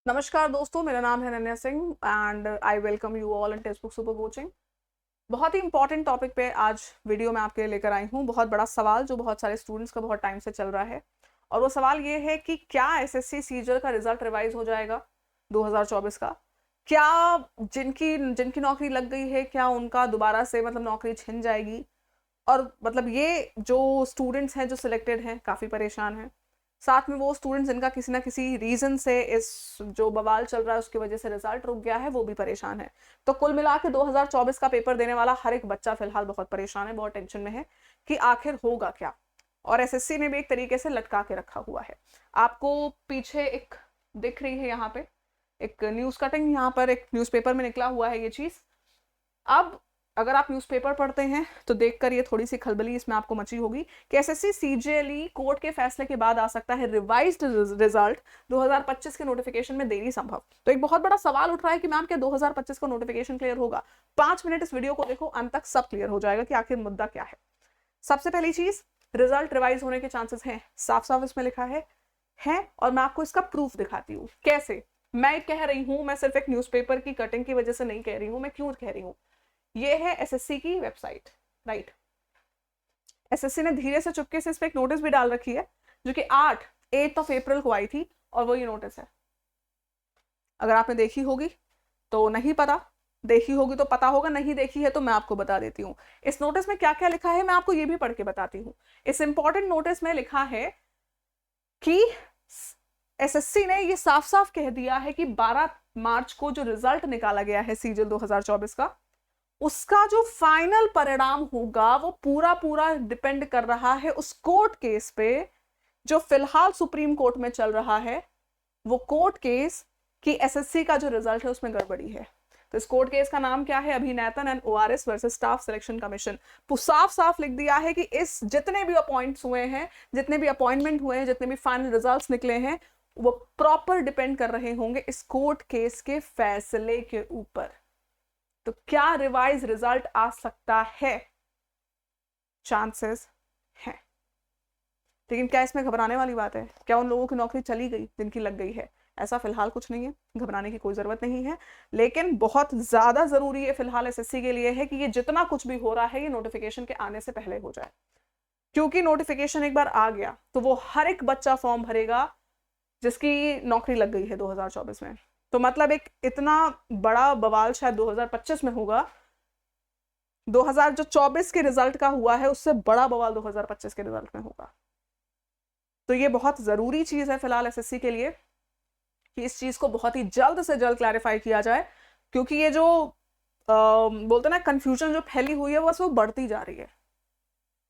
नमस्कार दोस्तों, मेरा नाम है Ananya Singh and I welcome you all in text book super coaching. बहुत ही इंपॉर्टेंट टॉपिक पे आज वीडियो में आपके लिए लेकर आई हूँ। बहुत बड़ा सवाल जो बहुत सारे स्टूडेंट्स का बहुत टाइम से चल रहा है, और वो सवाल ये है कि क्या एसएससी सीजीएल का रिजल्ट रिवाइज हो जाएगा 2024 का। क्या जिनकी जिनकी नौकरी लग गई है, क्या उनका दोबारा से नौकरी छिन जाएगी। और ये जो स्टूडेंट्स हैं जो सिलेक्टेड हैं काफ़ी परेशान हैं, साथ में वो स्टूडेंट्स जिनका किसी ना किसी रीजन से इस जो बवाल चल रहा है उसकी वजह से रिजल्ट रुक गया है, वो भी परेशान है। तो कुल मिला के 2024 का पेपर देने वाला हर एक बच्चा फिलहाल बहुत परेशान है, बहुत टेंशन में है कि आखिर होगा क्या। और एसएससी ने भी एक तरीके से लटका के रखा हुआ है। आपको पीछे एक दिख रही है, यहाँ पे एक न्यूज कटिंग, यहाँ पर एक न्यूज़पेपर में निकला हुआ है ये चीज। अब अगर आप न्यूज़पेपर पढ़ते हैं तो देखकर ये थोड़ी सी खलबली इसमें आपको मची होगी कि एसएससी सीजीएलई कोर्ट के फैसले के बाद आ सकता है रिवाइज्ड रिजल्ट, 2025 के नोटिफिकेशन में देरी संभव। तो एक बहुत बड़ा सवाल उठ रहा है कि मैम क्या 2025 का नोटिफिकेशन क्लियर होगा। 5 मिनट इस वीडियो को देखो, अंत तक सब क्लियर हो जाएगा कि आखिर मुद्दा क्या है। सबसे पहली चीज, रिजल्ट रिवाइज होने के चांसेस हैं, साफ साफ इसमें लिखा है। और मैं आपको इसका प्रूफ दिखाती हूँ कैसे। मैं कह रही हूँ, मैं सिर्फ एक न्यूज़पेपर की कटिंग की वजह से नहीं कह रही हूँ। मैं क्यों कह रही हूँ, ये है एसएससी की वेबसाइट, राइट। एसएससी ने धीरे से चुपके से इस पे एक नोटिस भी डाल रखी है, जो कि 8 अप्रैल को आई थी, और वो ये नोटिस है। अगर आपने देखी होगी तो नहीं पता, देखी होगी तो पता होगा, नहीं देखी है तो मैं आपको बता देती हूँ इस नोटिस में क्या क्या लिखा है। मैं आपको ये भी पढ़ के बताती हूँ। इस इंपॉर्टेंट नोटिस में लिखा है कि एसएससी ने ये साफ साफ कह दिया है कि 12 मार्च को जो रिजल्ट निकाला गया है सीजीएल 2024 का, उसका जो फाइनल परिणाम होगा वो पूरा डिपेंड कर रहा है उस कोर्ट केस पे जो फिलहाल सुप्रीम कोर्ट में चल रहा है। वो कोर्ट केस की एसएससी का जो रिजल्ट है उसमें गड़बड़ी है। तो इस कोर्ट केस का नाम क्या है, अभिनेतन and ORS versus staff selection commission. साफ साफ लिख दिया है कि इस जितने भी अपॉइंट्स हुए हैं, जितने भी अपॉइंटमेंट हुए हैं, जितने भी फाइनल रिजल्ट्स निकले हैं, वो प्रॉपर डिपेंड कर रहे होंगे इस कोर्ट केस के फैसले के ऊपर। तो क्या रिवाइज रिजल्ट आ सकता है? चांसेस हैं, लेकिन क्या इसमें घबराने वाली बात है? क्या उन लोगों की नौकरी चली गई जिनकी लग गई है? ऐसा फिलहाल कुछ नहीं है, घबराने की कोई जरूरत नहीं है। लेकिन बहुत ज्यादा जरूरी है फिलहाल एसएससी के लिए है कि ये जितना कुछ भी हो रहा है ये नोटिफिकेशन के आने से पहले हो जाए, क्योंकि नोटिफिकेशन एक बार आ गया तो वो हर एक बच्चा फॉर्म भरेगा जिसकी नौकरी लग गई है 2024 में। तो एक इतना बड़ा बवाल शायद 2025 में होगा। 2024 के रिजल्ट का हुआ है, उससे बड़ा बवाल 2025 के रिजल्ट में होगा। तो ये बहुत जरूरी चीज है फिलहाल एसएससी के लिए कि इस चीज को बहुत ही जल्द से जल्द क्लैरिफाई किया जाए, क्योंकि ये जो बोलते ना कंफ्यूजन जो फैली हुई है बस वो बढ़ती जा रही है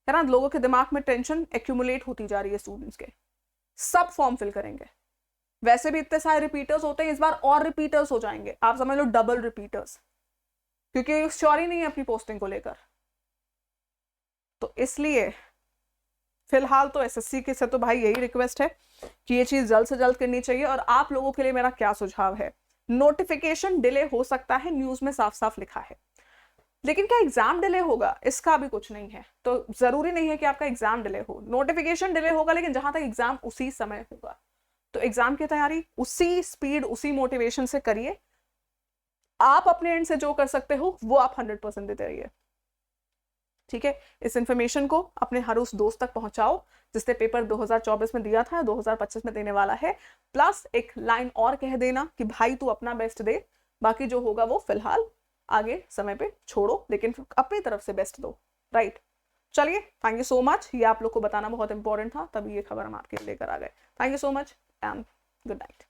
ना। लोगों के दिमाग में टेंशन एक्यूमुलेट होती जा रही है स्टूडेंट्स के। सब फॉर्म फिल करेंगे, वैसे भी इतने सारे रिपीटर्स होते हैं, इस बार और रिपीटर्स हो जाएंगे, आप समझ लो डबल रिपीटर्स, क्योंकि श्योर ही नहीं है अपनी पोस्टिंग को लेकर। तो इसलिए फिलहाल तो एसएससी के से तो भाई यही रिक्वेस्ट है कि ये चीज जल्द से जल्द करनी चाहिए। और आप लोगों के लिए मेरा क्या सुझाव है, नोटिफिकेशन डिले हो सकता है, न्यूज में साफ साफ लिखा है, लेकिन क्या एग्जाम डिले होगा? इसका भी कुछ नहीं है। तो जरूरी नहीं है कि आपका एग्जाम डिले हो, नोटिफिकेशन डिले होगा, लेकिन जहां तक एग्जाम उसी समय होगा। तो एग्जाम की तैयारी उसी स्पीड उसी मोटिवेशन से करिए। आप अपने एंड से जो कर सकते हो वो आप 100% देते रहिए, ठीक है। इस इंफॉर्मेशन को अपने हर उस दोस्त तक पहुंचाओ जिसने पेपर 2024 में दिया था, 2025 में देने वाला है। प्लस एक लाइन और कह देना कि भाई तू अपना बेस्ट दे, बाकी जो होगा वो फिलहाल आगे समय पे छोड़ो, लेकिन अपनी तरफ से बेस्ट दो, राइट। चलिए, थैंक यू सो मच। ये आप लोग को बताना बहुत इंपॉर्टेंट था, तभी ये खबर हम आपके लेकर आ गए। Thank you so much and good night.